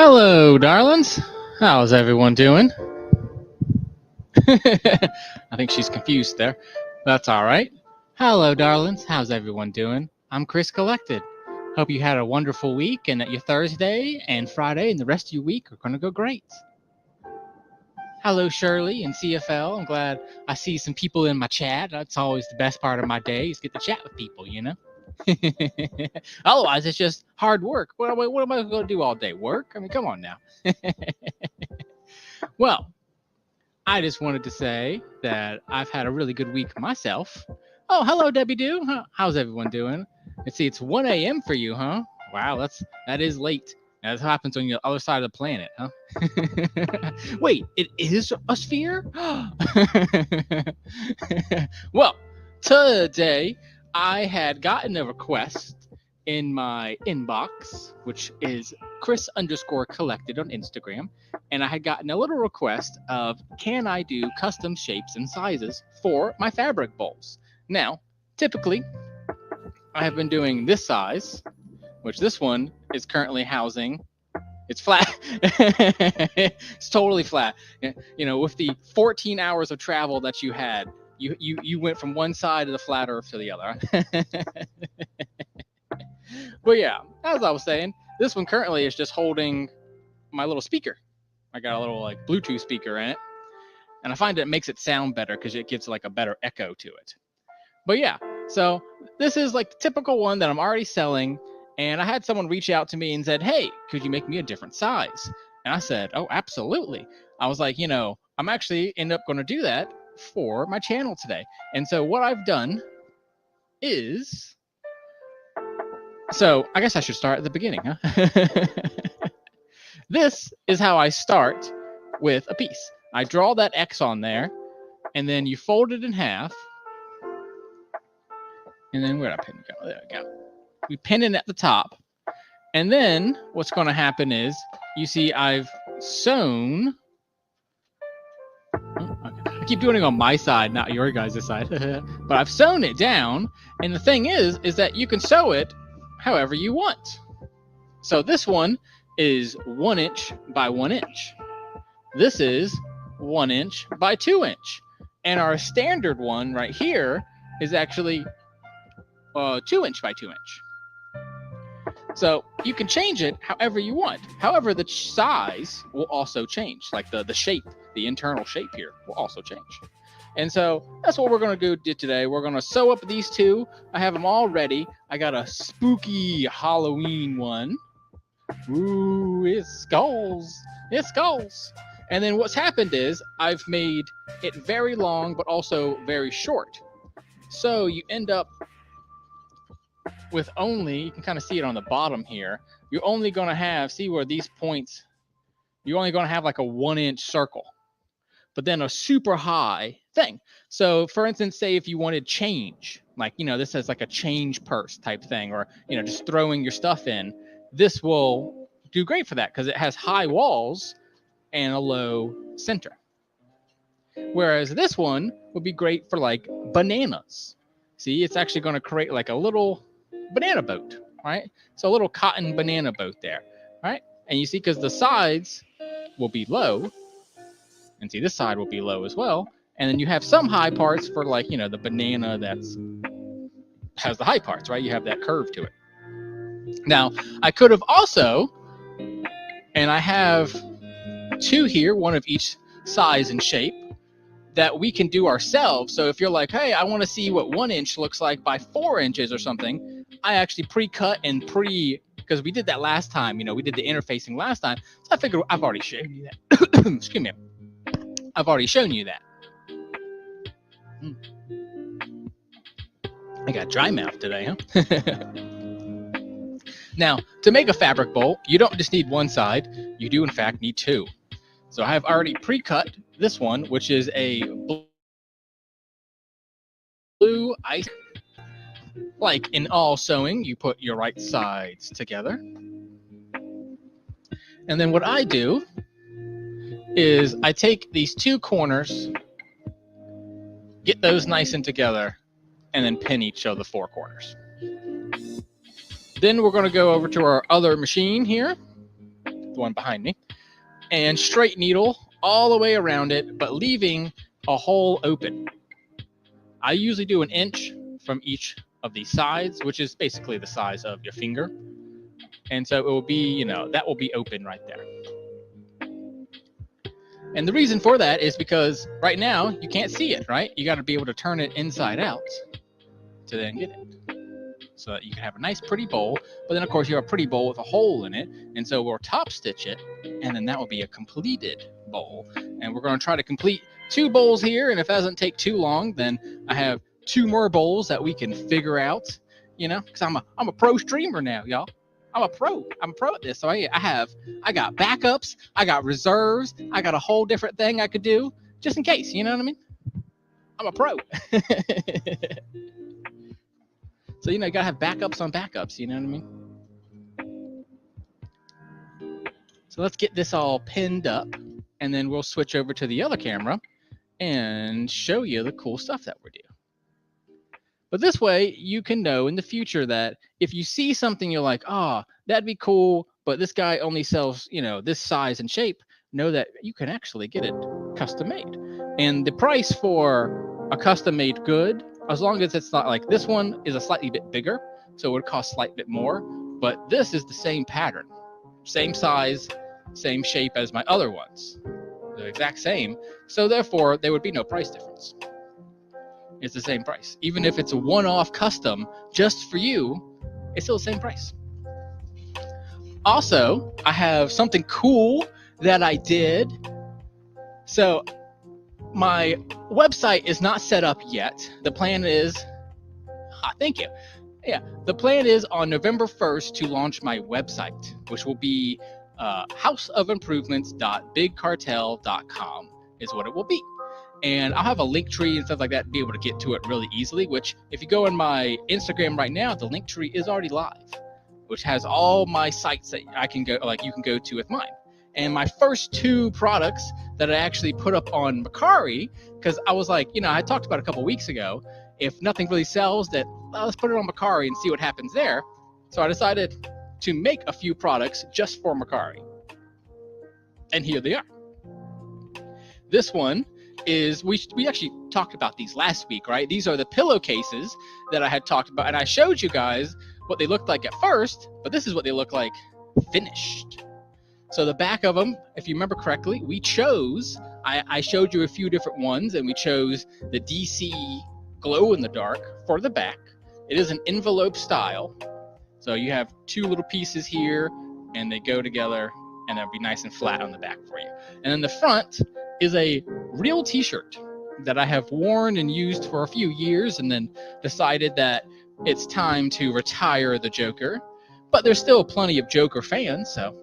Hello, darlings. How's everyone doing? I think she's confused there. That's all right. Hello, darlings. How's everyone doing? I'm Chris Collected. Hope you had a wonderful week and that your Thursday and Friday and the rest of your week are going to go great. Hello, Shirley and CFL. I'm glad I see some people in my chat. That's always the best part of my day is get to chat with people, you know? Otherwise, it's just hard work. What am I going to do all day? Work? I mean, come on now. Well, I just wanted to say that I've had a really good week myself. Oh, hello, Debbie Doo. How's everyone doing? Let's see, it's 1 a.m. for you, huh? Wow, that is late. That happens on the other side of the planet, huh? Wait, it is a sphere? Well, today I had gotten a request in my inbox, which is Chris_Collected on Instagram, and I had gotten a little request of, can I do custom shapes and sizes for my fabric bowls? Now, typically, I have been doing this size, which this one is currently housing. It's flat. It's totally flat. You know, with the 14 hours of travel that you had, you went from one side of the flat earth to the other. But yeah, as I was saying, this one currently is just holding my little speaker. I got a little like Bluetooth speaker in it, and I find it makes it sound better because it gives like a better echo to it. But yeah, so this is like the typical one that I'm already selling, and I had someone reach out to me and said, hey, could you make me a different size? And I said, oh, absolutely. I was like, I'm actually end up going to do that for my channel today. And so what I've done is, so I guess I should start at the beginning, huh? This is how I start with a piece. I draw that X on there, and then you fold it in half. And then where'd I pin it go? There we go. We pin it at the top. And then what's going to happen is, you see I've sewn. I keep doing it on my side, not your guys' side. But I've sewn it down. And the thing is that you can sew it however you want. So this one is 1 inch by 1 inch. This is 1 inch by 2 inch. And our standard one right here is actually 2 inch by 2 inch. So you can change it however you want. However, the size will also change. Like the shape, the internal shape here will also change. And so that's what we're going to do today. We're going to sew up these two. I have them all ready. I got a spooky Halloween one. Ooh, it's skulls. It's skulls. And then what's happened is I've made it very long, but also very short. So you end up with only, you can kind of see it on the bottom here, you're only going to have, see where these points, you're only going to have like a 1 inch circle, but then a super high thing. So for instance, say if you wanted change, like, this is like a change purse type thing, or, just throwing your stuff in, this will do great for that because it has high walls and a low center. Whereas this one would be great for like bananas. See, it's actually going to create like a little banana boat, right? So a little cotton banana boat there, right? And you see, because the sides will be low, and see, this side will be low as well. And then you have some high parts for like, the banana has the high parts, right? You have that curve to it. Now, I could have also, and I have two here, one of each size and shape, that we can do ourselves. So if you're like, hey, I want to see what 1 inch looks like by 4 inches or something, I actually pre-cut and because we did that last time, we did the interfacing last time. So I figured I've already shown you that. Excuse me. I've already shown you that. I got dry mouth today, huh? Now, to make a fabric bowl, you don't just need one side. You do, in fact, need two. So I have already pre-cut this one, which is a blue ice. Like in all sewing, you put your right sides together. And then what I do is I take these two corners, get those nice and together, and then pin each of the four corners. Then we're going to go over to our other machine here, the one behind me, and straight needle all the way around it, but leaving a hole open. I usually do 1 inch from each of these sides, which is basically the size of your finger. And so it will be, that will be open right there. And the reason for that is because right now you can't see it, right? You got to be able to turn it inside out to then get it. So that you can have a nice pretty bowl, but then of course you have a pretty bowl with a hole in it. And so we'll top stitch it, and then that will be a completed bowl. And we're going to try to complete 2 bowls here. And if it doesn't take too long, then I have 2 more bowls that we can figure out, because I'm a pro streamer now, y'all. I'm a pro at this. So I got backups, I got reserves, I got a whole different thing I could do just in case, you know what I mean? I'm a pro. So, you gotta have backups on backups, you know what I mean? So let's get this all pinned up, and then we'll switch over to the other camera and show you the cool stuff that we're doing. But this way, you can know in the future that if you see something you're like, oh, that'd be cool, but this guy only sells, this size and shape, know that you can actually get it custom made. And the price for a custom made good, as long as it's not like this one is a slightly bit bigger, so it would cost slightly bit more, but this is the same pattern, same size, same shape as my other ones, the exact same. So therefore, there would be no price difference. It's the same price. Even if it's a one-off custom just for you, it's still the same price. Also, I have something cool that I did. So my website is not set up yet. The plan is, thank you. Yeah, the plan is on November 1st to launch my website, which will be houseofimprovements.bigcartel.com is what it will be. And I'll have a link tree and stuff like that to be able to get to it really easily, which if you go on my Instagram right now, the link tree is already live, which has all my sites that I can go, like you can go to with mine. And my first 2 products that I actually put up on Mercari, because I was like, I talked about a couple weeks ago, if nothing really sells, that let's put it on Mercari and see what happens there. So I decided to make a few products just for Mercari. And here they are. This one is, we actually talked about these last week, right? These are the pillowcases that I had talked about, and I showed you guys what they looked like at first, but this is what they look like finished. So the back of them, if you remember correctly, we chose, I showed you a few different ones, and we chose the DC glow in the dark for the back. It is an envelope style. So you have 2 little pieces here, and they go together, and they'll be nice and flat on the back for you. And then the front is a real t-shirt that I have worn and used for a few years, and then decided that it's time to retire the Joker. But there's still plenty of Joker fans, so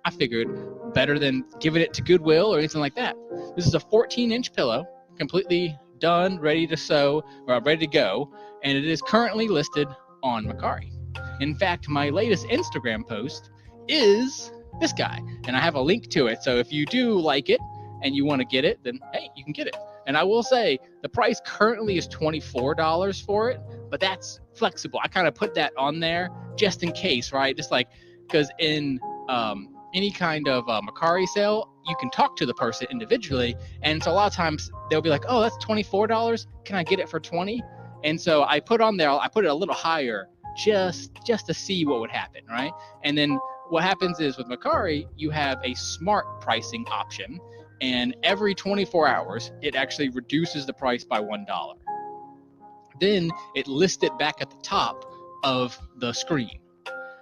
I figured better than giving it to Goodwill or anything like that. This is a 14-inch pillow, completely done, ready to sew, or ready to go, and it is currently listed on Mercari. In fact, my latest Instagram post is this guy, and I have a link to it. So if you do like it and you want to get it, then hey, you can get it. And I will say the price currently is $24 for it, but that's flexible. I kind of put that on there just in case, right? Just like, because in any kind of Mercari sale, you can talk to the person individually, and so a lot of times they'll be like, oh, that's $24, can I get it for $20? And so I put on there, I put it a little higher just to see what would happen, right? And then what happens is with Mercari, you have a smart pricing option, and every 24 hours, it actually reduces the price by $1. Then it lists it back at the top of the screen.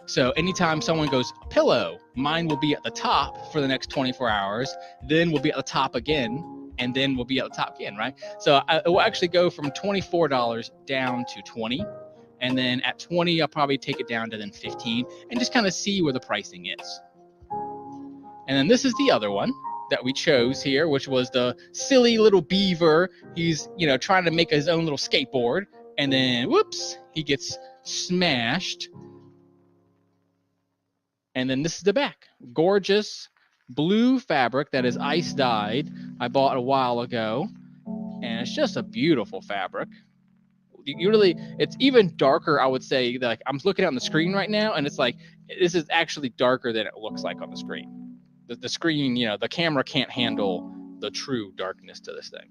So anytime someone goes pillow, mine will be at the top for the next 24 hours, then will be at the top again, and then will be at the top again, right? So it will actually go from $24 down to $20. And then at 20, I'll probably take it down to then 15 and just kind of see where the pricing is. And then this is the other one that we chose here, which was the silly little beaver. He's, trying to make his own little skateboard, and then whoops, he gets smashed. And then this is the back. Gorgeous blue fabric that is ice dyed. I bought a while ago, and it's just a beautiful fabric. It's even darker, I would say. Like, I'm looking on the screen right now, and it's like, this is actually darker than it looks like on the screen. the screen, the camera can't handle the true darkness to this thing.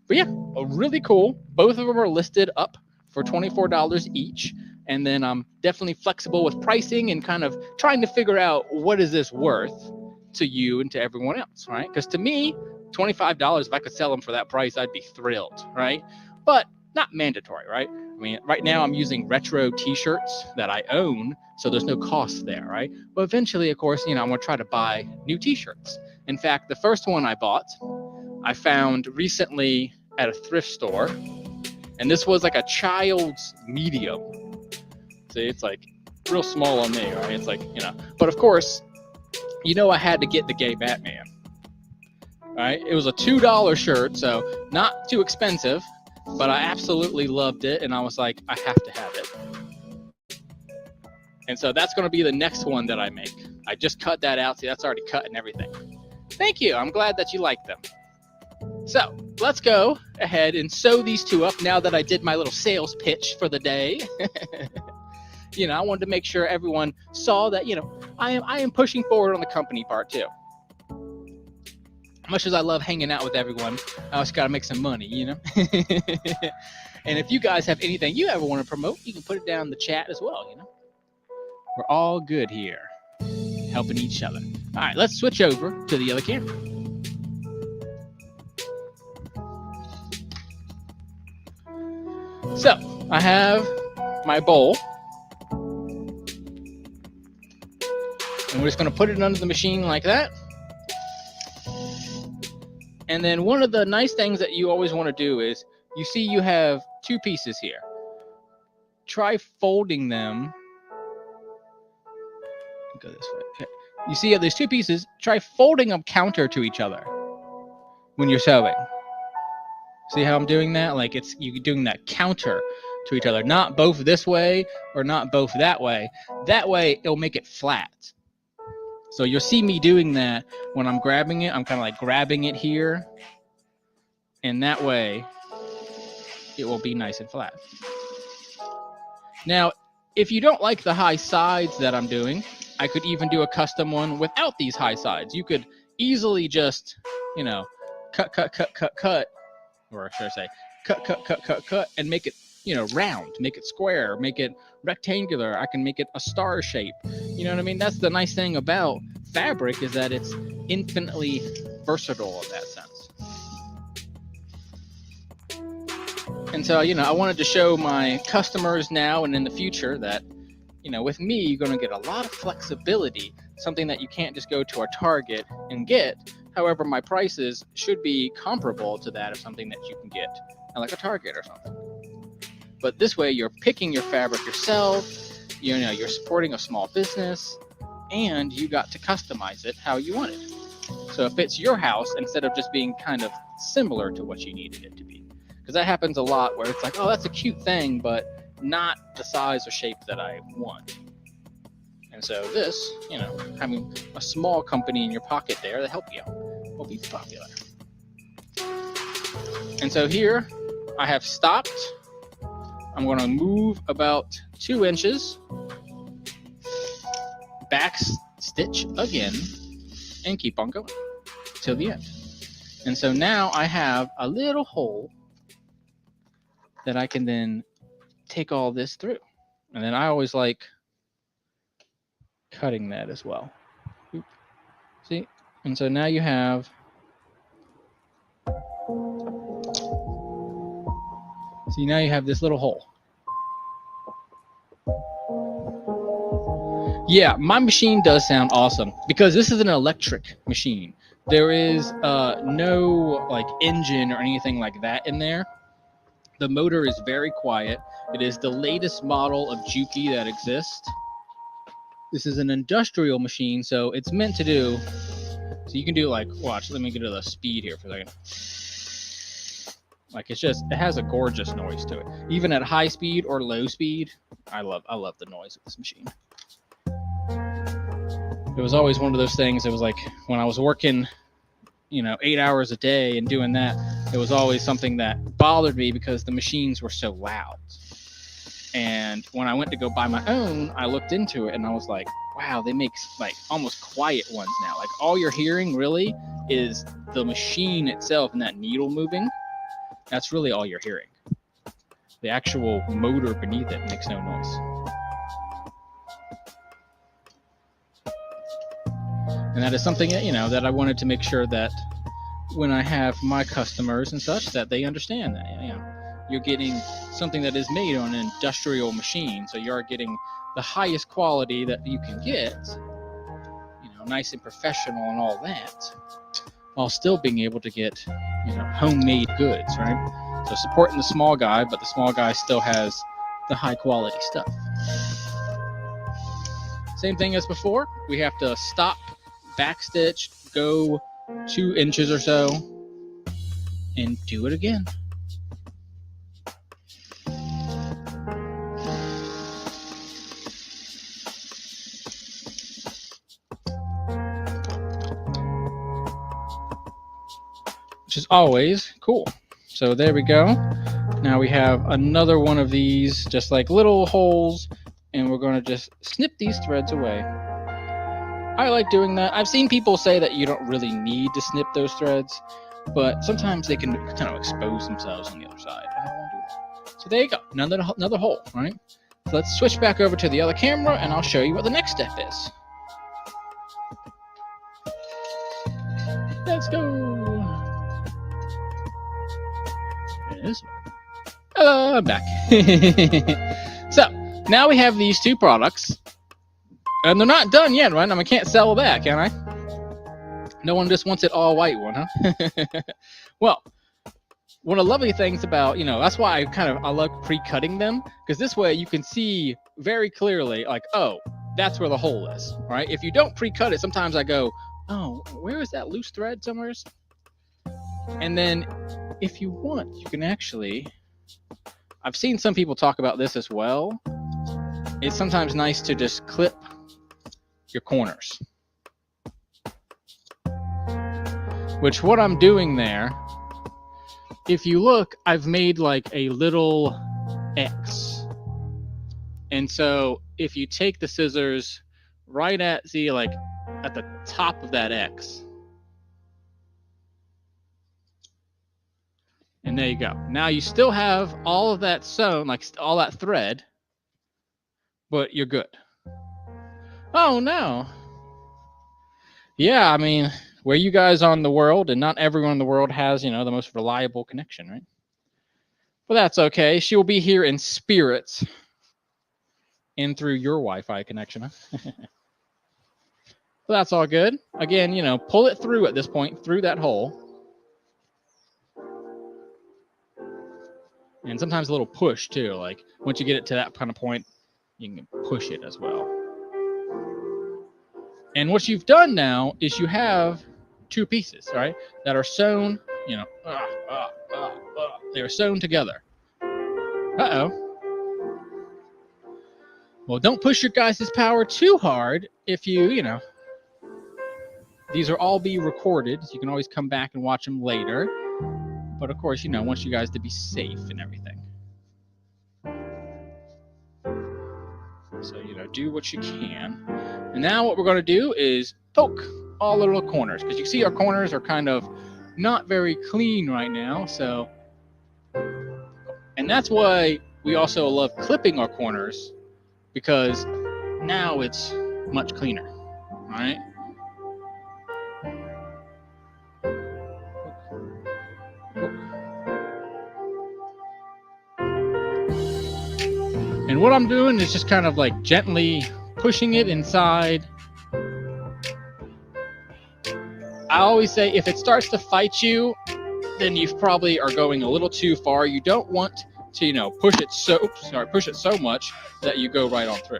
But yeah, really cool. Both of them are listed up for $24 each. And then I'm definitely flexible with pricing and kind of trying to figure out what is this worth to you and to everyone else, right? Because to me, $25, if I could sell them for that price, I'd be thrilled, right? But not mandatory, right? I mean, right now I'm using retro t-shirts that I own, so there's no cost there, right? But eventually, of course, I'm going to try to buy new t-shirts. In fact, the first one I bought, I found recently at a thrift store, and this was like a child's medium. See, it's like real small on me, right? It's like, but of course, I had to get the gay Batman, right? It was a $2 shirt, so not too expensive, but I absolutely loved it, and I was like, I have to have it. And so that's going to be the next one that I make. I just cut that out. See, that's already cut and everything. Thank you. I'm glad that you like them. So let's go ahead and sew these two up now that I did my little sales pitch for the day. I wanted to make sure everyone saw that, I am pushing forward on the company part too. Much as I love hanging out with everyone, I also got to make some money, And if you guys have anything you ever want to promote, you can put it down in the chat as well, We're all good here, helping each other. All right, let's switch over to the other camera. So I have my bowl, and we're just going to put it under the machine like that. And then one of the nice things that you always want to do is, you see you have two pieces here. Try folding them. Go this way. Okay. You see there's two pieces. Try folding them counter to each other when you're sewing. See how I'm doing that? Like you're doing that counter to each other. Not both this way or not both that way. That way it'll make it flat. So you'll see me doing that when I'm grabbing it. I'm kind of like grabbing it here. And that way, it will be nice and flat. Now, if you don't like the high sides that I'm doing, I could even do a custom one without these high sides. You could easily just, cut. Or should I say, cut, and make it, round, make it square, make it rectangular. I can make it a star shape. You know what I mean? That's the nice thing about fabric, is that it's infinitely versatile in that sense. And so, I wanted to show my customers now and in the future that, with me, you're going to get a lot of flexibility, something that you can't just go to a Target and get. However, my prices should be comparable to that of something that you can get at like a Target or something. But this way, you're picking your fabric yourself, you're supporting a small business, and you got to customize it how you want it. So it fits your house instead of just being kind of similar to what you needed it to be. Because that happens a lot where it's like, oh, that's a cute thing, but not the size or shape that I want. And so this, having a small company in your pocket there to help you will be popular. And so here I have stopped. I'm going to move about 2 inches, back stitch again, and keep on going till the end. And so now I have a little hole that I can then take all this through. And then I always like cutting that as well. Oop. See? And so now you have this little hole. Yeah, my machine does sound awesome because this is an electric machine. There is no like engine or anything like that in there. The motor is very quiet. It is the latest model of Juki that exists. This is an industrial machine, so it's meant to do, so you can do like, watch, let me get to the speed here for a second. Like it has a gorgeous noise to it. Even at high speed or low speed, I love the noise of this machine. It was always one of those things, it was like when I was working, 8 hours a day and doing that, it was always something that bothered me because the machines were so loud. And when I went to go buy my own, I looked into it and I was like, wow, they make like almost quiet ones now. Like all you're hearing really is the machine itself and that needle moving. That's really all you're hearing. The actual motor beneath it makes no noise. And that is something that, that I wanted to make sure that when I have my customers and such, that they understand that, you're getting something that is made on an industrial machine. So you are getting the highest quality that you can get, nice and professional and all that, while still being able to get, homemade goods, right? So supporting the small guy, but the small guy still has the high quality stuff. Same thing as before. We have to stop, backstitch, go 2 inches or so, and do it again. Which is always cool. So there we go. Now we have another one of these, just like little holes, and we're going to just snip these threads away. I like doing that. I've seen people say that you don't really need to snip those threads, but sometimes they can kind of expose themselves on the other side. I don't want to do that. So there you go, another hole, right? So let's switch back over to the other camera, and I'll show you what the next step is. Let's go. Hello, I'm back. So now we have these 2 products, and they're not done yet, right? I can't sell it back, can I? No one just wants it all white one, huh? Well, one of the lovely things about, that's why I love pre-cutting them, because this way you can see very clearly, like, oh, that's where the hole is, right? If you don't pre-cut it, sometimes I go, oh, where is that loose thread somewhere? And then if you want, you can actually, I've seen some people talk about this as well. It's sometimes nice to just clip your corners. Which what I'm doing there, if you look, I've made like a little X. And so if you take the scissors right at at the top of that X, and there you go. Now you still have all of that sewn, like all that thread, but you're good. Oh no. Yeah, where you guys are in the world, and not everyone in the world has, the most reliable connection, right? But that's okay. She will be here in spirit and through your Wi-Fi connection. Huh? But that's all good. Again, pull it through at this point, through that hole. And sometimes a little push too. Like once you get it to that kind of point, you can push it as well. And what you've done now is you have 2 pieces, right? That are sewn, they're sewn together. Uh-oh. Well, don't push your guys' power too hard if you, these are all be recorded. So you can always come back and watch them later. But of course, want you guys to be safe and everything. So, do what you can. And now what we're going to do is poke all the little corners. Because you see our corners are kind of not very clean right now. So, and that's why we also love clipping our corners. Because now it's much cleaner, right? And what I'm doing is just kind of like gently pushing it inside. I always say if it starts to fight you, then you probably are going a little too far. You don't want to, push it so much that you go right on through.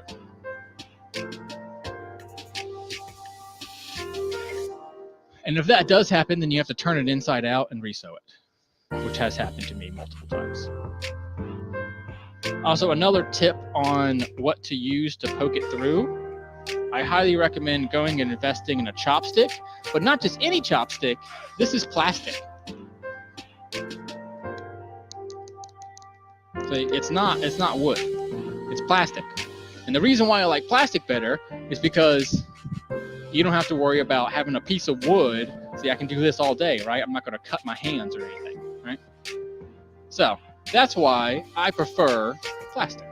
And if that does happen, then you have to turn it inside out and resew it, which has happened to me multiple times. Also, another tip on what to use to poke it through. I highly recommend going and investing in a chopstick, but not just any chopstick. This is plastic. So it's not wood. It's plastic. And the reason why I like plastic better is because you don't have to worry about having a piece of wood. See, I can do this all day, right? I'm not going to cut my hands or anything, right? So that's why I prefer plastic.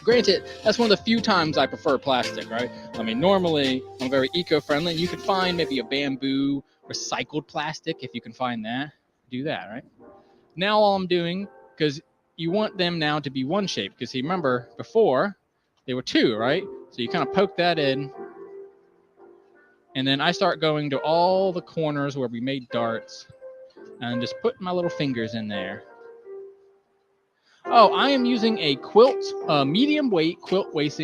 Granted, that's one of the few times I prefer plastic, right? I mean, normally I'm very eco-friendly. You could find maybe a bamboo recycled plastic if you can find that. Do that, right? Now all I'm doing, because you want them now to be one shape, because see, remember before they were two, right? So you kind of poke that in, and then I start going to all the corners where we made darts and just put my little fingers in there. Oh, I am using a quilt, medium weight quilting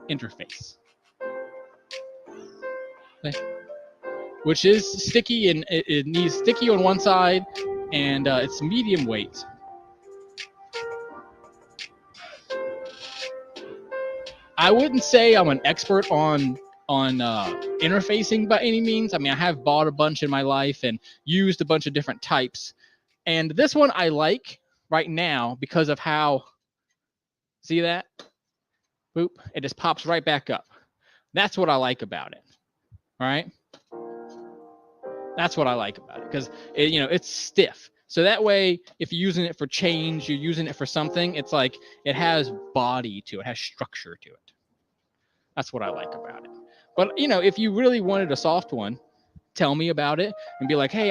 interface, okay, which is sticky, and it needs sticky on one side, and it's medium weight. I wouldn't say I'm an expert on interfacing by any means. I mean, I have bought a bunch in my life and used a bunch of different types, and this one I like right now because of how, see that? Boop, it just pops right back up. That's what I like about it, all right? That's what I like about it, because it's stiff. So that way, if you're using it for change, you're using it for something, it's like it has body to it, has structure to it. That's what I like about it. But if you really wanted a soft one, tell me about it and be like, hey,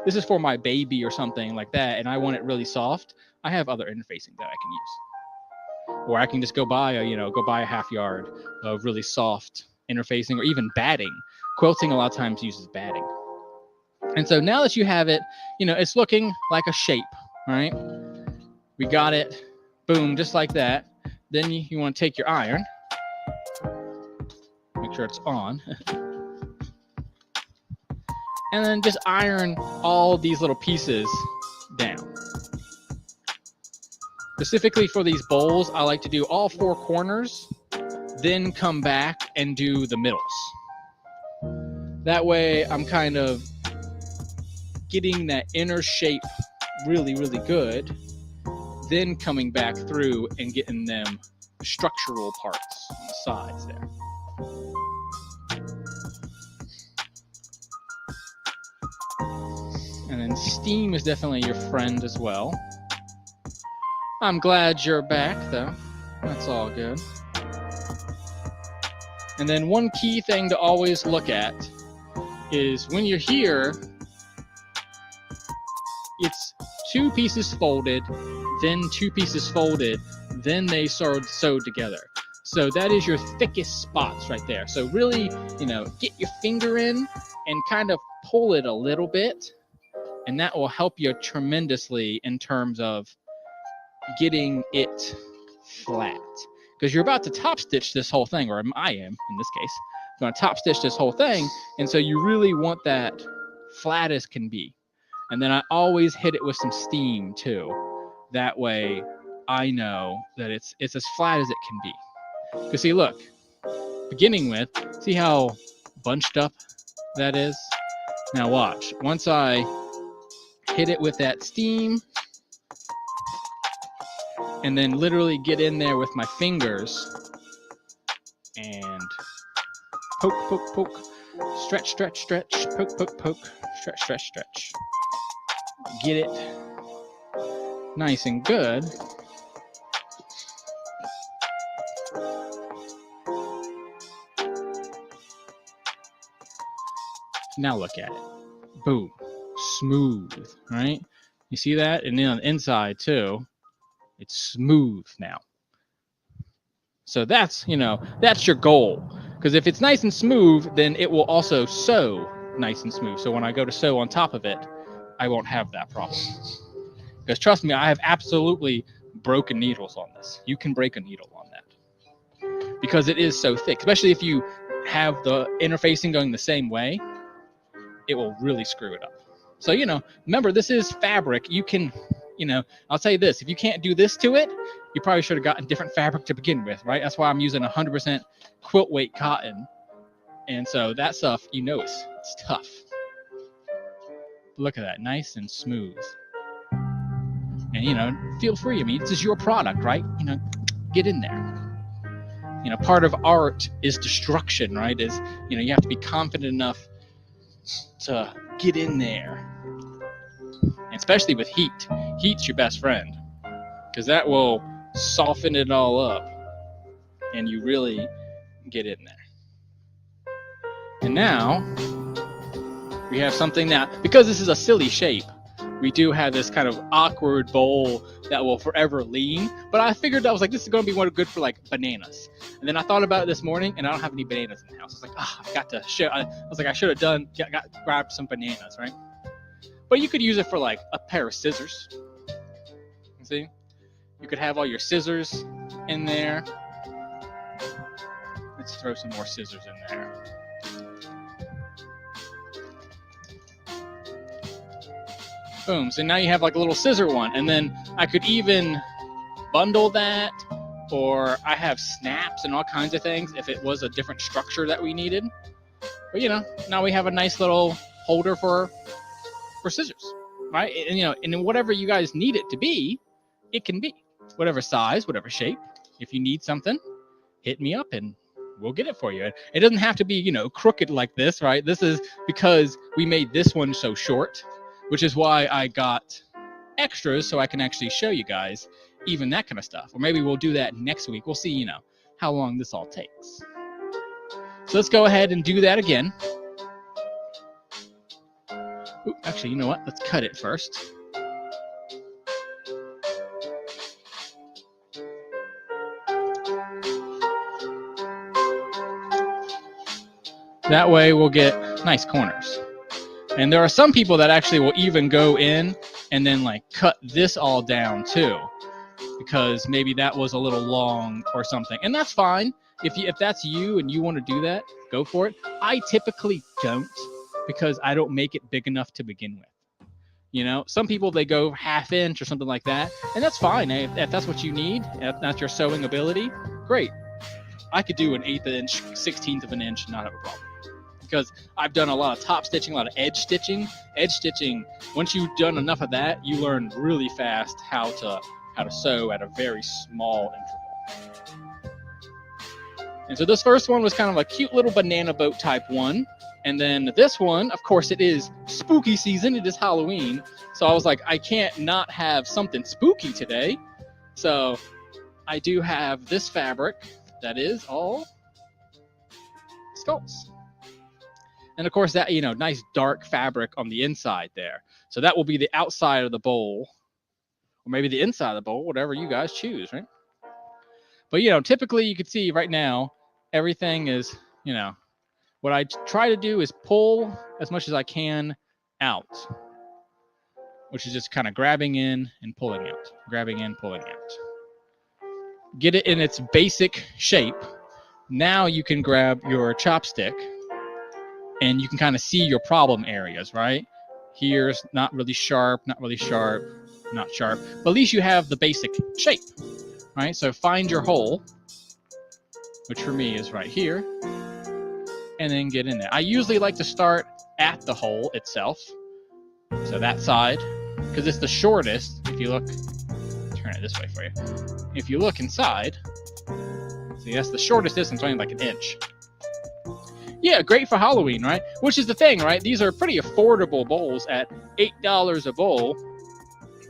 this is for my baby or something like that, and I want it really soft. I have other interfacing that I can use. Or I can just go buy a half yard of really soft interfacing, or even batting. Quilting a lot of times uses batting. And so now that you have it, it's looking like a shape, right? We got it, boom, just like that. Then you want to take your iron, make sure it's on, and then just iron all these little pieces down. Specifically for these bowls, I like to do all four corners, then come back and do the middles. That way I'm kind of getting that inner shape really, really good, then coming back through and getting them structural parts on the sides there. And then steam is definitely your friend as well. I'm glad you're back, though. That's all good. And then one key thing to always look at is when you're here, it's two pieces folded, then two pieces folded, then they sewed together. So that is your thickest spots right there. So really, get your finger in and kind of pull it a little bit, and that will help you tremendously in terms of getting it flat. Because you're about to top stitch this whole thing, or I am in this case. I'm going to top stitch this whole thing, and so you really want that flat as can be. And then I always hit it with some steam too. That way I know that it's as flat as it can be. Because see, look, beginning with, see how bunched up that is? Now watch, once I hit it with that steam, and then literally get in there with my fingers and poke, poke, poke, stretch, stretch, stretch, poke, poke, poke, stretch, stretch, stretch. Get it nice and good. Now look at it. Boom. Smooth, right? You see that? And then on the inside too, it's smooth now. So that's your goal. Because if it's nice and smooth, then it will also sew nice and smooth. So when I go to sew on top of it, I won't have that problem. Because trust me, I have absolutely broken needles on this. You can break a needle on that. Because it is so thick. Especially if you have the interfacing going the same way, it will really screw it up. So, remember, this is fabric. You can, I'll tell you this. If you can't do this to it, you probably should have gotten different fabric to begin with, right? That's why I'm using 100% quilt weight cotton. And so that stuff, it's tough. Look at that, nice and smooth. And, feel free. I mean, this is your product, right? get in there. You know, part of art is destruction, right? Is, you know, you have to be confident enough to get in there. And especially with heat. Heat's your best friend, because that will soften it all up and you really get in there. And now we have something now, because this is a silly shape, we do have this kind of awkward bowl that will forever lean. But I figured, I was like, this is going to be one good for like bananas. And then I thought about it this morning, and I don't have any bananas in the house. I was like, I've got to show. I was like, I should have grabbed some bananas, right? But you could use it for like a pair of scissors. See, you could have all your scissors in there. Let's throw some more scissors in there. Boom. So now you have like a little scissor one. And then I could even bundle that, or I have snaps and all kinds of things if it was a different structure that we needed. But you know, now we have a nice little holder for scissors, right? And you know, and whatever you guys need it to be, it can be. Whatever size, whatever shape. If you need something, hit me up and we'll get it for you. It doesn't have to be, you know, crooked like this, right? This is because we made this one so short, which is why I got extras so I can actually show you guys even that kind of stuff. Or maybe we'll do that next week. We'll see, you know, how long this all takes. So let's go ahead and do that again. Ooh, actually, you know what? Let's cut it first. That way we'll get nice corners. And there are some people that actually will even go in and then like cut this all down too, because maybe that was a little long or something. And that's fine. If that's you and you want to do that, go for it. I typically don't, because I don't make it big enough to begin with. You know, some people, they go ½ inch or something like that, and that's fine. If that's what you need, if that's your sewing ability, great. I could do an 1/8 inch, 1/16 of an inch, not have a problem. Because I've done a lot of top stitching, a lot of edge stitching. Edge stitching, once you've done enough of that, you learn really fast how to sew at a very small interval. And so this first one was kind of a cute little banana boat type one. And then this one, of course, it is spooky season. It is Halloween. So I was like, I can't not have something spooky today. So I do have this fabric that is all skulls. And of course that, you know, nice dark fabric on the inside there. So that will be the outside of the bowl, or maybe the inside of the bowl, whatever you guys choose, right? But, you know, typically you can see right now, everything is, you know, what I try to do is pull as much as I can out, which is just kind of grabbing in and pulling out, grabbing in, pulling out. Get it in its basic shape. Now you can grab your chopstick and you can kind of see your problem areas, right? Here's not really sharp, not really sharp, not sharp. But at least you have the basic shape, right? So find your hole, which for me is right here, and then get in there. I usually like to start at the hole itself. So that side, because it's the shortest. If you look, turn it this way for you. If you look inside, see, that's the shortest distance, only like 1 inch. Yeah, great for Halloween, right? Which is the thing, right? These are pretty affordable bowls at $8 a bowl.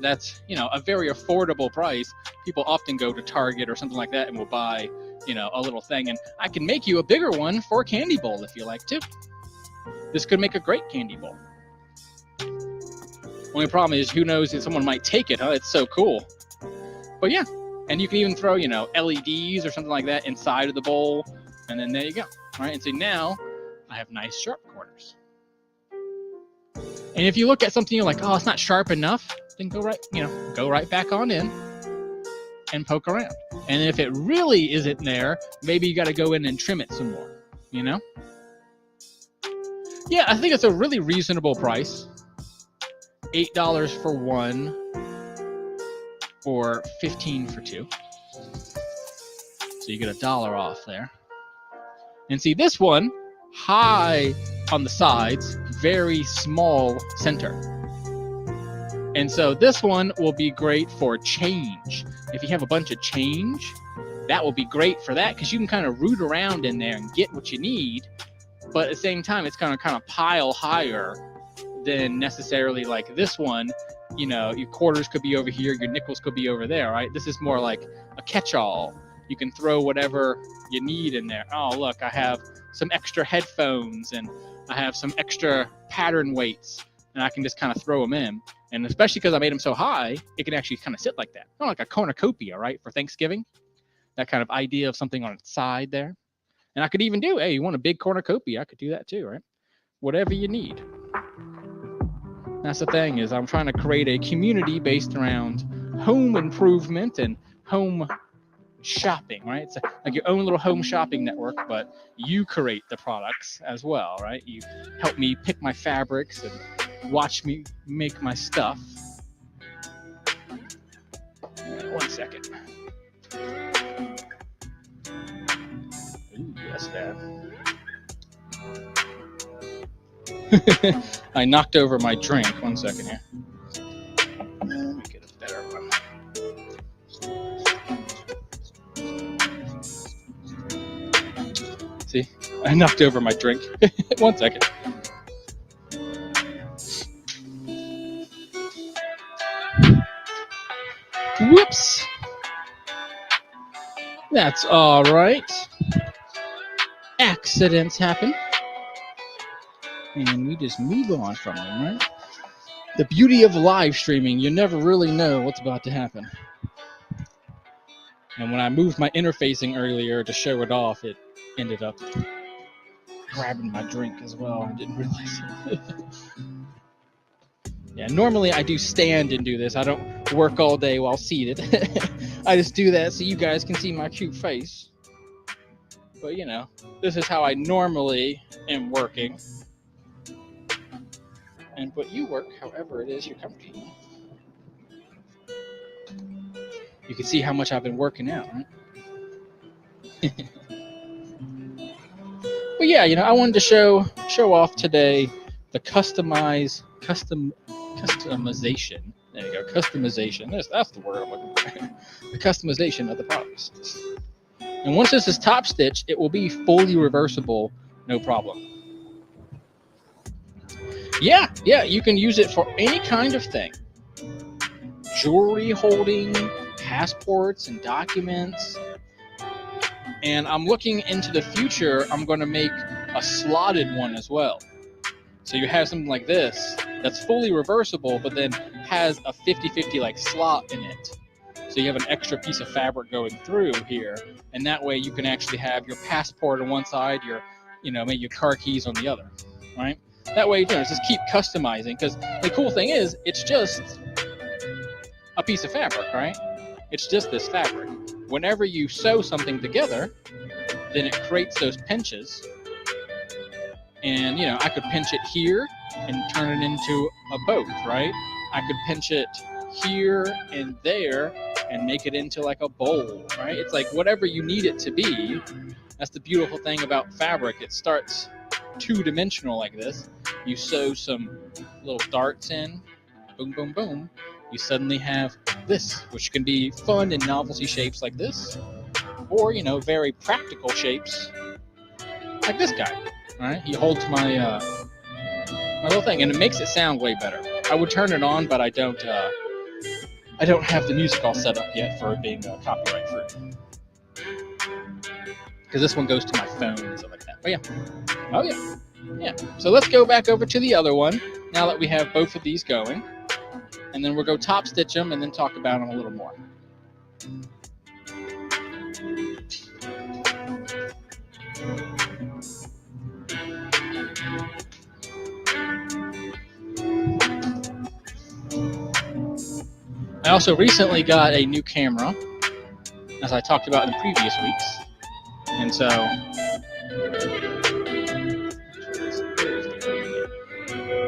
That's, you know, a very affordable price. People often go to Target or something like that and will buy, you know, a little thing. And I can make you a bigger one for a candy bowl if you like to. This could make a great candy bowl. Only problem is, who knows if someone might take it, huh? It's so cool. But yeah, and you can even throw, you know, LEDs or something like that inside of the bowl. And then there you go. All right, and so now I have nice sharp corners. And if you look at something, you're like, oh, it's not sharp enough, then go right back on in and poke around. And if it really isn't there, maybe you got to go in and trim it some more, you know? Yeah, I think it's a really reasonable price. $8 for one, or $15 for two. So you get $1 off there. And see, this one, high on the sides, very small center. And so this one will be great for change. If you have a bunch of change, that will be great for that, because you can kind of root around in there and get what you need, but at the same time it's going to kind of pile higher than necessarily like this one. You know, your quarters could be over here, your nickels could be over there, right? This is more like a catch-all. You can throw whatever you need in there. Oh, look, I have some extra headphones and I have some extra pattern weights, and I can just kind of throw them in. And especially because I made them so high, it can actually kind of sit like that. Kind of like a cornucopia, right? For Thanksgiving, that kind of idea of something on its side there. And I could even do, hey, you want a big cornucopia? I could do that too, right? Whatever you need. That's the thing, is I'm trying to create a community based around home improvement and home shopping, right? It's like your own little home shopping network, but you create the products as well, right? You help me pick my fabrics and watch me make my stuff. 1 second. Ooh, yes, Dad. I knocked over my drink. 1 second here. Let me get a better one. See, I knocked over my drink. 1 second. Whoops. That's all right. Accidents happen. And we just move on from them, right? The beauty of live streaming, you never really know what's about to happen. And when I moved my interfacing earlier to show it off, it ended up grabbing my drink as well. I didn't realize it. Yeah, normally I do stand and do this. I don't work all day while seated. I just do that so you guys can see my cute face. But you know, this is how I normally am working. But you work however it is you're comfortable. You can see how much I've been working out, right? But yeah, you know, I wanted to show off today the customization. There you go, customization. That's the word I'm looking for. The customization of the products. And once this is top stitched, it will be fully reversible, no problem. Yeah, you can use it for any kind of thing. Jewelry holding, passports and documents. And I'm looking into the future, I'm going to make a slotted one as well. So you have something like this that's fully reversible, but then has a 50-50 like slot in it. So you have an extra piece of fabric going through here, and that way you can actually have your passport on one side, your, you know, maybe your car keys on the other, right? That way, you know, just keep customizing, because the cool thing is, it's just a piece of fabric, right? It's just this fabric. Whenever you sew something together, then it creates those pinches. And, you know, I could pinch it here and turn it into a boat, right? I could pinch it here and there and make it into like a bowl, right? It's like whatever you need it to be. That's the beautiful thing about fabric. It starts two-dimensional like this. You sew some little darts in, boom, boom, boom. You suddenly have this, which can be fun and novelty shapes like this, or, you know, very practical shapes like this guy. All right, he holds my my little thing, and it makes it sound way better. I would turn it on, but I don't have the music all set up yet for it being copyright free, because this one goes to my phone and stuff like that. But yeah, oh yeah. So let's go back over to the other one now that we have both of these going, and then we'll go top stitch them and then talk about them a little more. I also recently got a new camera, as I talked about in the previous weeks, and so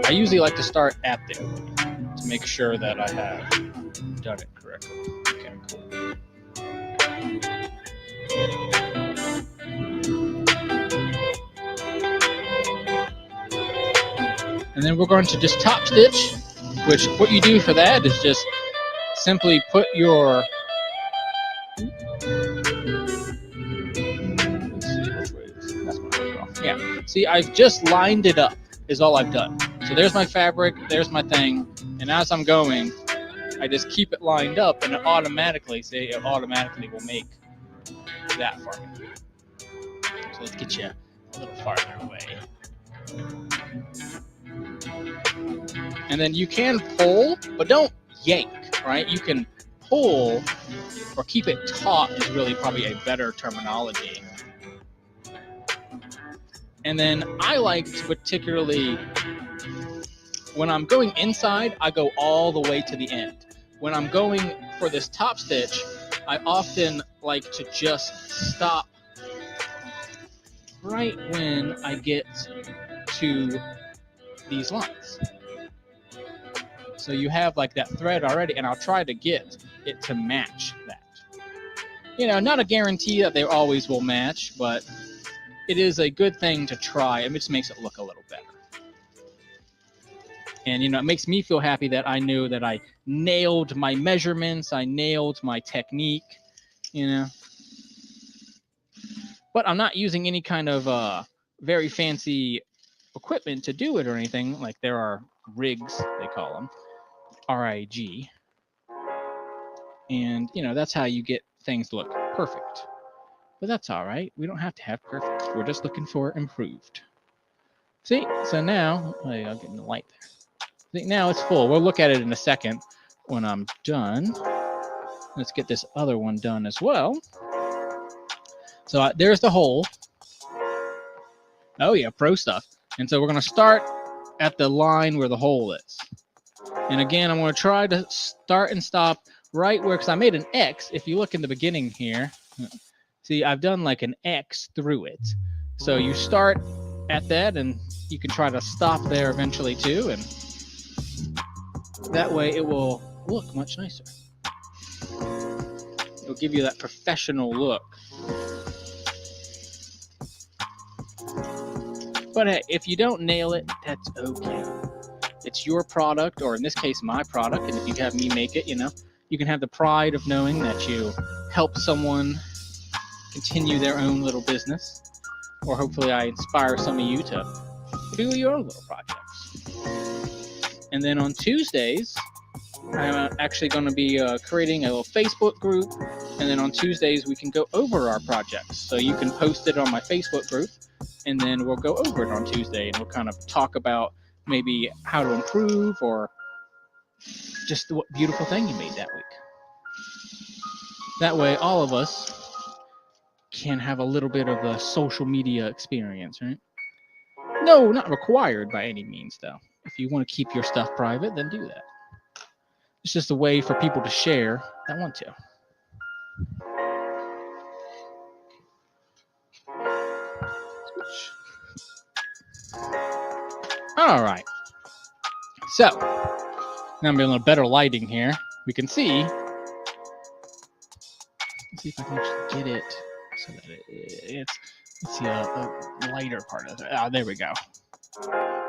I usually like to start at the opening to make sure that I have done it correctly. Okay, cool. And then we're going to just top stitch, which what you do for that is just simply put your That's my overall. Yeah. See, I've just lined it up is all I've done. So there's my fabric, there's my thing, and as I'm going, I just keep it lined up, and it automatically will make that for me. So let's get you a little farther away. And then you can pull, but don't yank, right? You can pull or keep it taut is really probably a better terminology. And then I like to particularly, when I'm going inside, I go all the way to the end. When I'm going for this top stitch, I often like to just stop right when I get to these lines. So you have like that thread already, and I'll try to get it to match that. You know, not a guarantee that they always will match, but it is a good thing to try. It just makes it look a little better. And, you know, it makes me feel happy that I knew that I nailed my measurements, I nailed my technique, you know. But I'm not using any kind of very fancy equipment to do it or anything. Like there are rigs, they call them, RIG. And, you know, that's how you get things to look perfect. But that's all right. We don't have to have perfect. We're just looking for improved. See? So now, I'll get in the light there. See, now it's full. We'll look at it in a second when I'm done. Let's get this other one done as well. So there's the hole. Oh yeah, pro stuff. And so we're going to start at the line where the hole is. And again, I'm going to try to start and stop right where, because I made an X. If you look in the beginning here, see, I've done like an X through it. So you start at that, and you can try to stop there eventually too. And that way it will look much nicer. It'll give you that professional look. But hey, if you don't nail it, that's okay. It's your product, or in this case, my product. And if you have me make it, you know, you can have the pride of knowing that you helped someone continue their own little business. Or hopefully I inspire some of you to do your own little projects. And then on Tuesdays, I'm actually going to be creating a little Facebook group. And then on Tuesdays, we can go over our projects. So you can post it on my Facebook group, and then we'll go over it on Tuesday, and we'll kind of talk about maybe how to improve or just what beautiful thing you made that week. That way, all of us can have a little bit of a social media experience, right? No, not required by any means, though. If you want to keep your stuff private, then do that. It's just a way for people to share that want to. All right. So, now I'm getting a little better lighting here. We can see. Let's see if I can actually get it so that it's. Let's see a lighter part of it. Oh, there we go.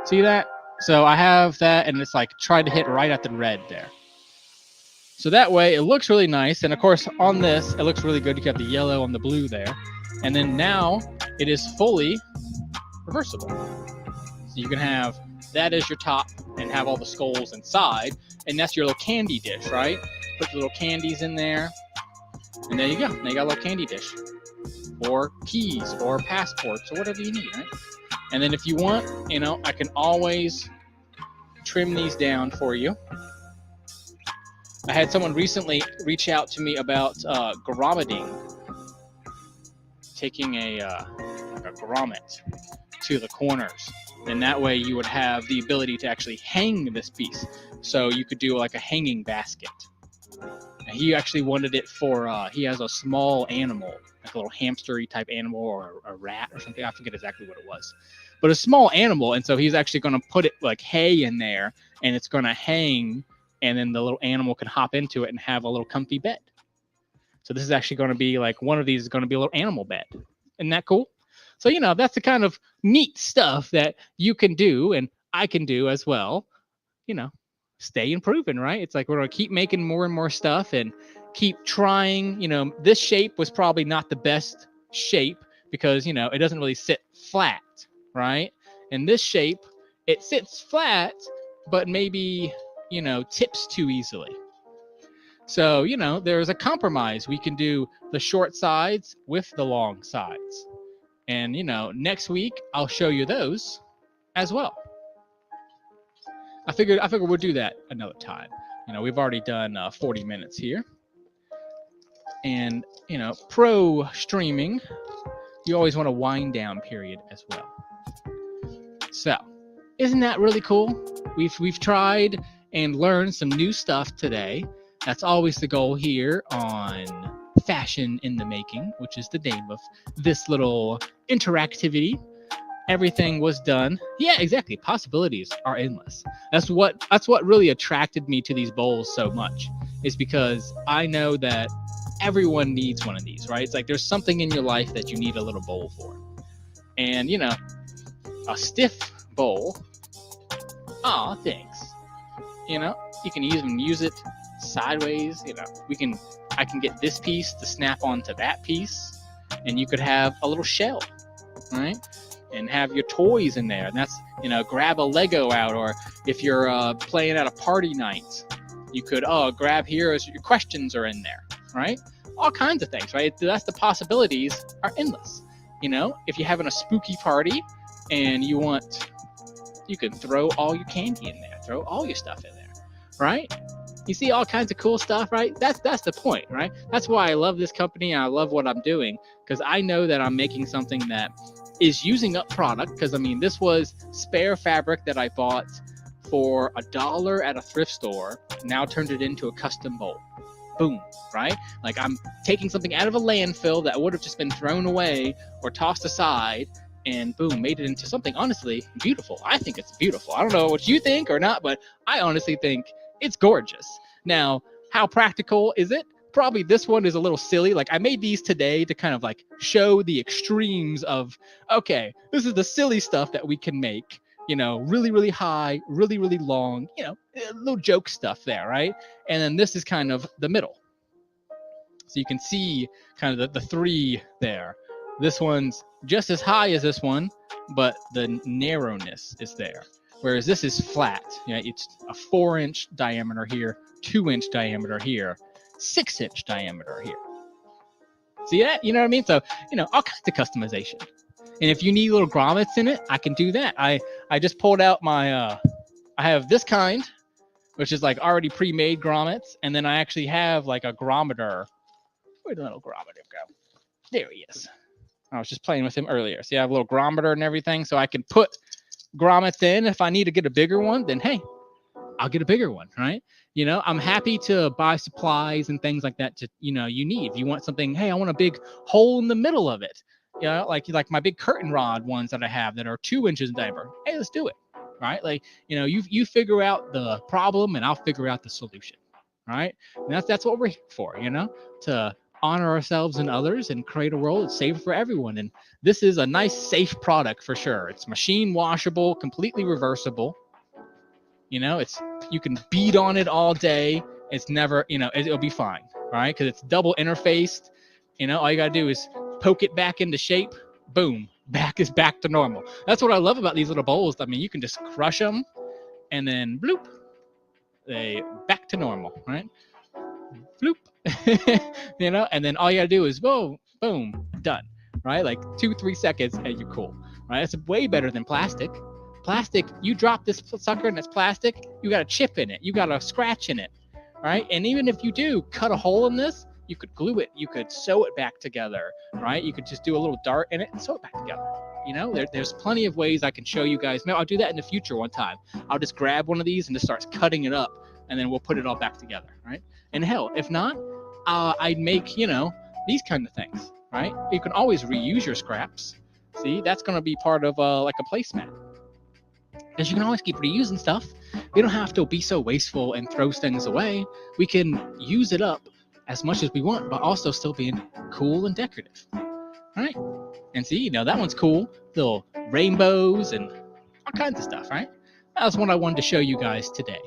See that? So I have that, and it's like tried to hit right at the red there. So that way it looks really nice. And of course, on this, it looks really good. You have the yellow and the blue there. And then now it is fully reversible. So you can have that as your top and have all the skulls inside. And that's your little candy dish, right? Put the little candies in there. And there you go. Now you got a little candy dish. Or keys or passports or whatever you need, right? And then if you want, you know, I can always trim these down for you. I had someone recently reach out to me about grommeting, taking a grommet to the corners. And that way you would have the ability to actually hang this piece. So you could do like a hanging basket. And he actually wanted it for, he has a small animal, like a little hamstery type animal or a rat or something. I forget exactly what it was. But a small animal. And so he's actually going to put it like hay in there, and it's going to hang, and then the little animal can hop into it and have a little comfy bed. So this is actually going to be like, one of these is going to be a little animal bed. Isn't that cool? So, you know, that's the kind of neat stuff that you can do and I can do as well. You know, stay improving, right? It's like we're going to keep making more and more stuff and keep trying. You know, this shape was probably not the best shape because, it doesn't really sit flat, right? In this shape, it sits flat, but maybe, tips too easily. So, there's a compromise. We can do the short sides with the long sides. And, next week I'll show you those as well. I figured we'll do that another time. We've already done 40 minutes here. And, pro streaming, you always want a wind down period as well. So, isn't that really cool? We've tried and learned some new stuff today. That's always the goal here on Fashion in the Making, which is the name of this little interactivity. Everything was done. Yeah, exactly. Possibilities are endless. That's what really attracted me to these bowls so much, is because I know that everyone needs one of these, right? It's like there's something in your life that you need a little bowl for. And, a stiff bowl, thanks. You can even use it sideways. I can get this piece to snap onto that piece, and you could have a little shell, right? And have your toys in there. And that's, grab a Lego out, or if you're playing at a party night, you could grab here as your questions are in there, right? All kinds of things, right? That's the possibilities are endless. If you're having a spooky party and you can throw all your candy in there, throw all your stuff in there, right? You see all kinds of cool stuff, right? That's the point, right? That's why I love this company and I love what I'm doing, because I know that I'm making something that is using up product. Because this was spare fabric that I bought for $1 at a thrift store, now turned it into a custom bowl. Boom, right? Like I'm taking something out of a landfill that would have just been thrown away or tossed aside, and boom, made it into something honestly beautiful. I think it's beautiful. I don't know what you think or not, but I honestly think it's gorgeous. Now, how practical is it? Probably this one is a little silly. Like I made these today to kind of like show the extremes of, okay, this is the silly stuff that we can make, really, really high, really, really long, little joke stuff there, right? And then this is kind of the middle. So you can see kind of the three there. This one's just as high as this one, but the narrowness is there. Whereas this is flat. It's a 4-inch diameter here, 2-inch diameter here, 6-inch diameter here. See that? You know what I mean? So, all kinds of customization. And if you need little grommets in it, I can do that. I just pulled out my, I have this kind, which is like already pre-made grommets. And then I actually have like a grommeter. Where'd the little grommeter go? There he is. I was just playing with him earlier. See, I have a little grommeter and everything, so I can put grommets in. If I need to get a bigger one, then hey, I'll get a bigger one, right? I'm happy to buy supplies and things like that you need. If you want something, hey, I want a big hole in the middle of it. Like my big curtain rod ones that I have that are 2 inches in diameter. Hey, let's do it, right? Like, you figure out the problem and I'll figure out the solution, right? And that's what we're here for, to honor ourselves and others and create a world that's safe for everyone. And this is a nice, safe product for sure. It's machine washable, completely reversible. You can beat on it all day. It's never, it'll be fine, right? Because it's double interfaced. All you gotta do is poke it back into shape. Boom, back to normal. That's what I love about these little bowls. You can just crush them, and then bloop, they back to normal, right? Bloop, and then all you gotta do is boom, done, right? Like 2-3 seconds, and you're cool, right? It's way better than plastic. Plastic, you drop this sucker and it's plastic, you got a chip in it, you got a scratch in it, right? And even if you do cut a hole in this, you could glue it, you could sew it back together, right? You could just do a little dart in it and sew it back together. There's plenty of ways I can show you guys. Maybe I'll do that in the future one time. I'll just grab one of these and just start cutting it up, and then we'll put it all back together, right? And hell, if not, I'd make, these kind of things, right? You can always reuse your scraps. See, that's going to be part of like a placemat. Because you can always keep reusing stuff. We don't have to be so wasteful and throw things away. We can use it up as much as we want, but also still being cool and decorative. All right? And see, that one's cool. Little rainbows and all kinds of stuff, right? That was what I wanted to show you guys today.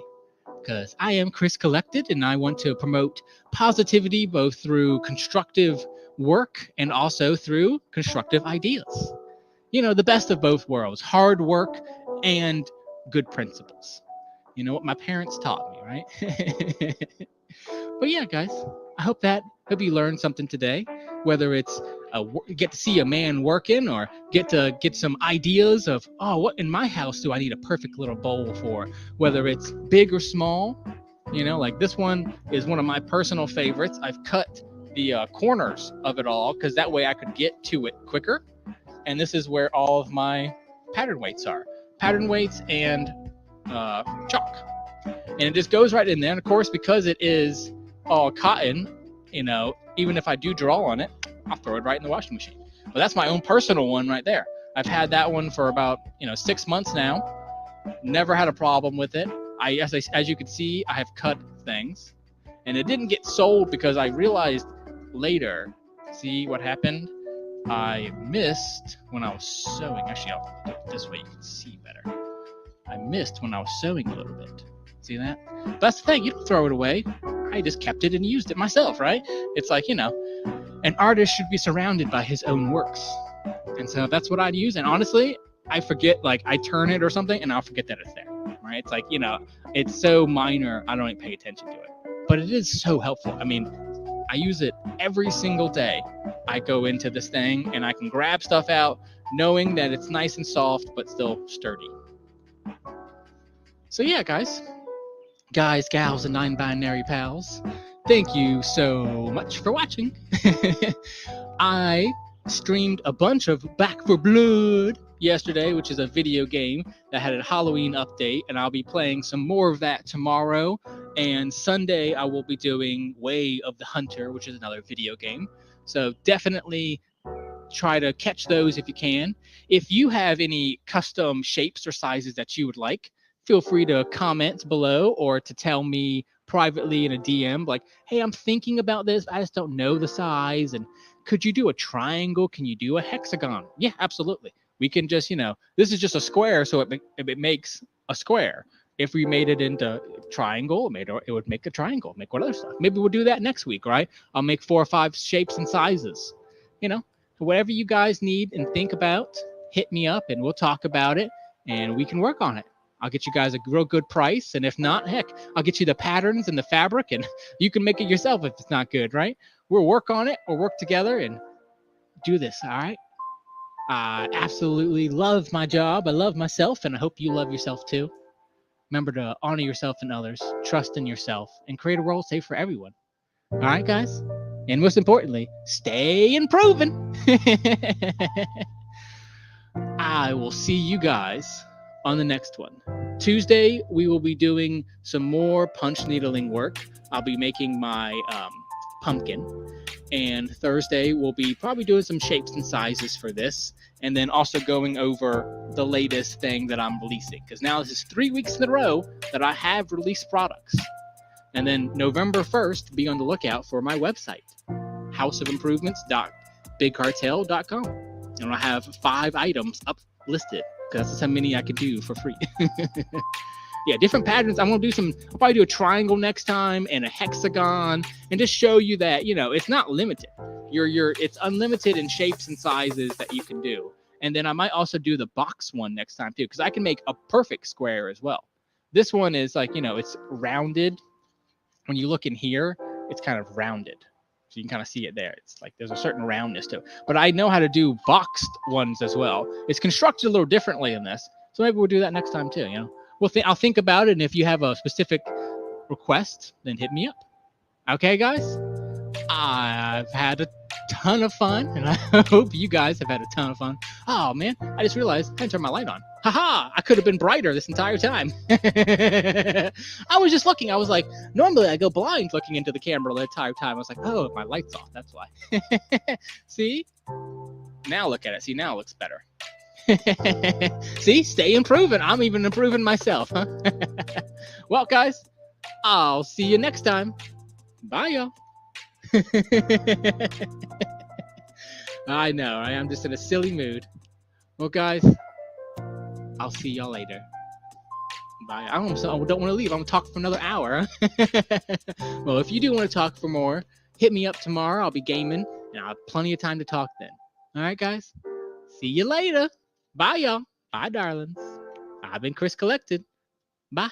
Because I am Chris Collected, and I want to promote positivity both through constructive work and also through constructive ideas. The best of both worlds, hard work and good principles. What my parents taught me, right? But yeah, guys, I hope you learned something today, whether it's get to see a man working or get to get some ideas of, what in my house do I need a perfect little bowl for, whether it's big or small. Like this one is one of my personal favorites. I've cut the corners of it all because that way I could get to it quicker. And this is where all of my pattern weights are. Pattern weights and chalk. And it just goes right in there. And of course, because it is all cotton, even if I do draw on it, I'll throw it right in the washing machine. But that's my own personal one right there. I've had that one for about 6 months now. Never had a problem with it. As you can see, I have cut things, and it didn't get sold because I realized later. See what happened? I missed when I was sewing. Actually, I'll do it this way you can see better. I missed when I was sewing a little bit. See that? But that's the thing. You don't throw it away. I just kept it and used it myself, right? It's like, an artist should be surrounded by his own works. And so that's what I'd use. And honestly, I forget, like I turn it or something and I'll forget that it's there, right? It's like, it's so minor, I don't even pay attention to it. But it is so helpful. I mean, I use it every single day. I go into this thing and I can grab stuff out knowing that it's nice and soft, but still sturdy. So yeah, guys, gals, and non-binary pals, thank you so much for watching. I streamed a bunch of Back 4 Blood yesterday, which is a video game that had a Halloween update, and I'll be playing some more of that tomorrow. And Sunday, I will be doing Way of the Hunter, which is another video game. So definitely try to catch those if you can. If you have any custom shapes or sizes that you would like, feel free to comment below or to tell me privately in a DM, like, hey, I'm thinking about this. I just don't know the size. And could you do a triangle? Can you do a hexagon? Yeah, absolutely. We can just, this is just a square, so it makes a square. If we made it into triangle, it would make a triangle, make what other stuff. Maybe we'll do that next week, right? I'll make 4 or 5 shapes and sizes. Whatever you guys need and think about, hit me up and we'll talk about it and we can work on it. I'll get you guys a real good price. And if not, heck, I'll get you the patterns and the fabric and you can make it yourself if it's not good, right? We'll work on it. We'll work together and do this, all right? I absolutely love my job. I love myself, and I hope you love yourself too. Remember to honor yourself and others, trust in yourself, and create a world safe for everyone. All right, guys? And most importantly, stay improving. I will see you guys on the next one. Tuesday, we will be doing some more punch needling work. I'll be making my pumpkin. And Thursday, we'll be probably doing some shapes and sizes for this. And then also going over the latest thing that I'm releasing. Because now this is 3 weeks in a row that I have released products. And then November 1st, be on the lookout for my website, houseofimprovements.bigcartel.com. And I'll have 5 items up listed because that's how many I could do for free. Yeah, different patterns. I'll probably do a triangle next time and a hexagon and just show you that, it's not limited. It's unlimited in shapes and sizes that you can do. And then I might also do the box one next time too, because I can make a perfect square as well. This one is like, it's rounded. When you look in here, it's kind of rounded. So you can kind of see it there. It's like there's a certain roundness to it. But I know how to do boxed ones as well. It's constructed a little differently in this. So maybe we'll do that next time too, I'll think about it, and if you have a specific request, then hit me up. Okay, guys? I've had a ton of fun, and I hope you guys have had a ton of fun. Oh, man, I just realized I didn't turn my light on. Haha, I could have been brighter this entire time. I was just looking. I was like, normally I go blind looking into the camera the entire time. I was like, oh, my light's off. That's why. See? Now look at it. See, now it looks better. See, stay improving. I'm even improving myself, huh? Well, guys, I'll see you next time. Bye, y'all. I know, right? I'm just in a silly mood. Well, guys, I'll see y'all later. Bye. I don't want to leave. I'm going to talk for another hour. Well, if you do want to talk for more, hit me up tomorrow. I'll be gaming and I'll have plenty of time to talk then. All right, guys. See you later. Bye, y'all. Bye, darlings. I've been Chris Collected. Bye.